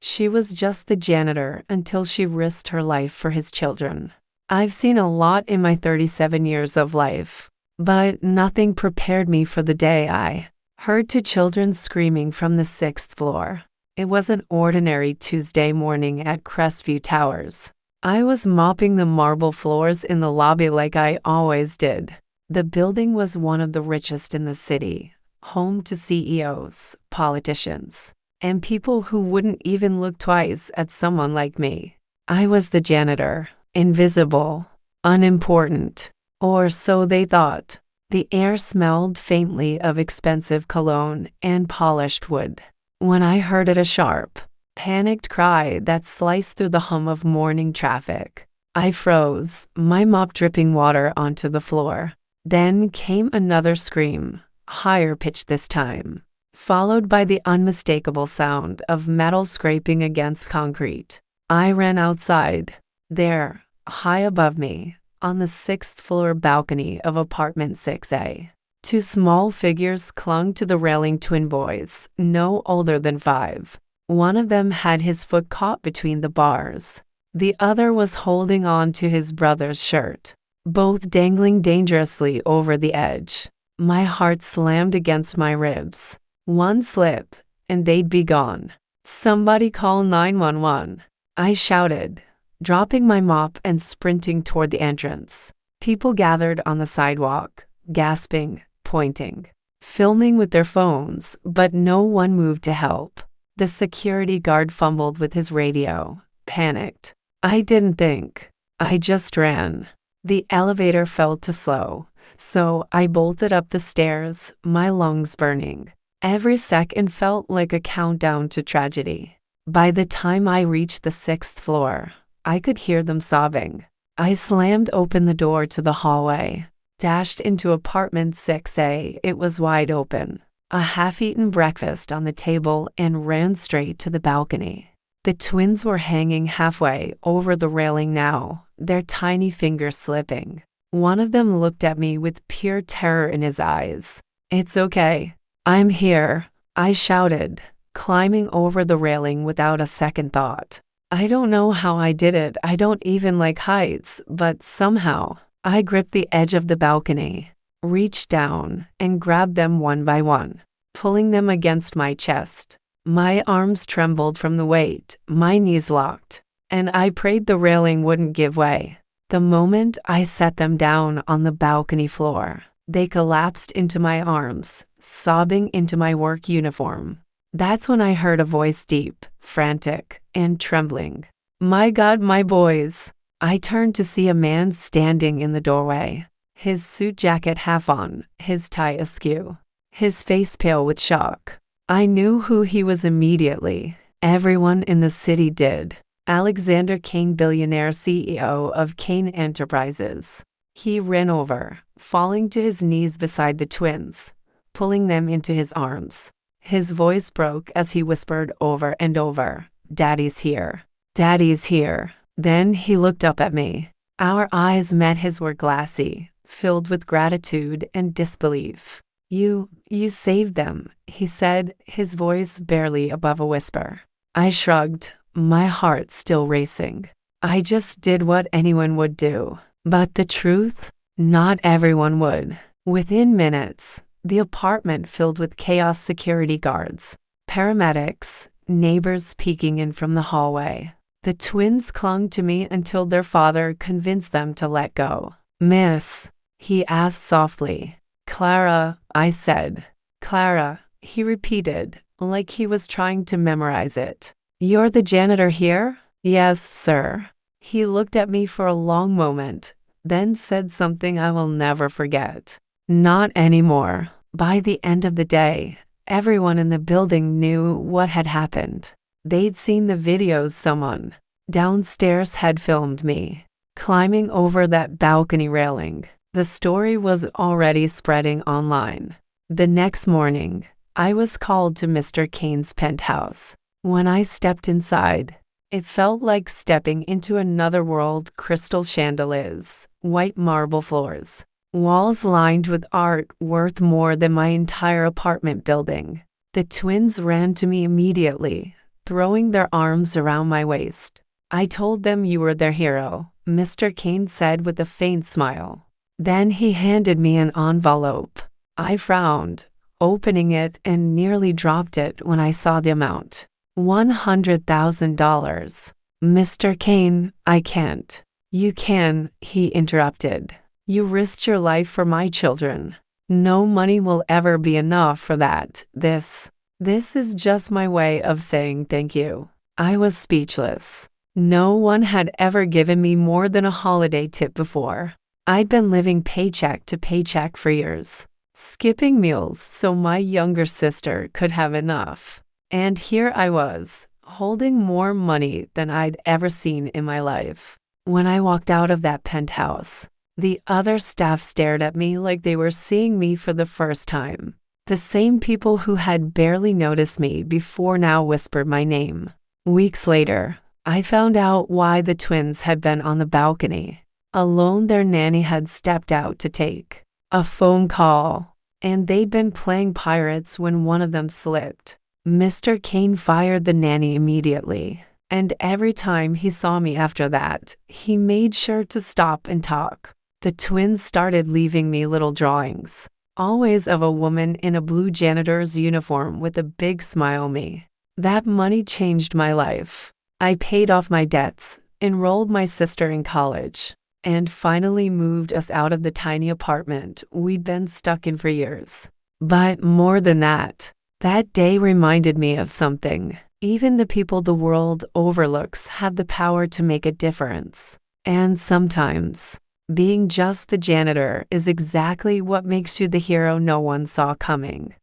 She was just the janitor until she risked her life for his children. I've seen a lot in my 37 years of life, but nothing prepared me for the day I heard two children screaming from the 6th floor. It was an ordinary Tuesday morning at Crestview Towers. I was mopping the marble floors in the lobby like I always did. The building was one of the richest in the city, home to CEOs, politicians, and people who wouldn't even look twice at someone like me. I was the janitor, invisible, unimportant, or so they thought. The air smelled faintly of expensive cologne and polished wood. When I heard a sharp, panicked cry that sliced through the hum of morning traffic, I froze, my mop dripping water onto the floor. Then came another scream, higher pitched this time, followed by the unmistakable sound of metal scraping against concrete. I ran outside. There, high above me, on the 6th floor balcony of apartment 6A, two small figures clung to the railing, twin boys, no older than 5. One of them had his foot caught between the bars. The other was holding on to his brother's shirt, both dangling dangerously over the edge. My heart slammed against my ribs. One slip, and they'd be gone. "Somebody call 911. I shouted, dropping my mop and sprinting toward the entrance. People gathered on the sidewalk, gasping, pointing, filming with their phones, but no one moved to help. The security guard fumbled with his radio, panicked. I didn't think. I just ran. The elevator felt too slow, so I bolted up the stairs, my lungs burning. Every second felt like a countdown to tragedy. By the time I reached the 6th floor, I could hear them sobbing. I slammed open the door to the hallway, dashed into apartment 6A. It was wide open, a half-eaten breakfast on the table, and ran straight to the balcony. The twins were hanging halfway over the railing now, their tiny fingers slipping. One of them looked at me with pure terror in his eyes. "It's okay. I'm here," I shouted, climbing over the railing without a second thought. I don't know how I did it. I don't even like heights, but somehow, I gripped the edge of the balcony, reached down, and grabbed them one by one, pulling them against my chest. My arms trembled from the weight, my knees locked, and I prayed the railing wouldn't give way. The moment I set them down on the balcony floor, they collapsed into my arms, sobbing into my work uniform. That's when I heard a voice, deep, frantic, and trembling. "My God, my boys!" I turned to see a man standing in the doorway, his suit jacket half on, his tie askew, his face pale with shock. I knew who he was immediately. Everyone in the city did. Alexander Kane, billionaire CEO of Kane Enterprises. He ran over, falling to his knees beside the twins, pulling them into his arms. His voice broke as he whispered over and over, "Daddy's here. Daddy's here." Then he looked up at me. Our eyes met. His were glassy, filled with gratitude and disbelief. You saved them," he said, his voice barely above a whisper. I shrugged, my heart still racing. I just did what anyone would do. But the truth? Not everyone would. Within minutes, the apartment filled with chaos, security guards, paramedics, neighbors peeking in from the hallway. The twins clung to me until their father convinced them to let go. "Miss?" he asked softly. "Clara," I said. "Clara," he repeated, like he was trying to memorize it. "You're the janitor here?" "Yes, sir." He looked at me for a long moment, then said something I will never forget. "Not anymore." By the end of the day, everyone in the building knew what had happened. They'd seen the videos. Someone downstairs had filmed me climbing over that balcony railing. The story was already spreading online. The next morning, I was called to Mr. Kane's penthouse. When I stepped inside, it felt like stepping into another world. Crystal chandeliers, white marble floors, walls lined with art worth more than my entire apartment building. The twins ran to me immediately, throwing their arms around my waist. "I told them you were their hero," Mr. Kane said with a faint smile. Then he handed me an envelope. I frowned, opening it, and nearly dropped it when I saw the amount. $100,000. "Mr. Kane, I can't." "You can," he interrupted. "You risked your life for my children. No money will ever be enough for that. This is just my way of saying thank you." I was speechless. No one had ever given me more than a holiday tip before. I'd been living paycheck to paycheck for years, skipping meals so my younger sister could have enough. And here I was, holding more money than I'd ever seen in my life. When I walked out of that penthouse, the other staff stared at me like they were seeing me for the first time. The same people who had barely noticed me before now whispered my name. Weeks later, I found out why the twins had been on the balcony. A loan their nanny had stepped out to take. A phone call. And they'd been playing pirates when one of them slipped. Mr. Kane fired the nanny immediately. And every time he saw me after that, he made sure to stop and talk. The twins started leaving me little drawings, always of a woman in a blue janitor's uniform with a big smile on me. That money changed my life. I paid off my debts, enrolled my sister in college, and finally moved us out of the tiny apartment we'd been stuck in for years. But more than that day reminded me of something. Even the people the world overlooks have the power to make a difference. And sometimes, being just the janitor is exactly what makes you the hero no one saw coming.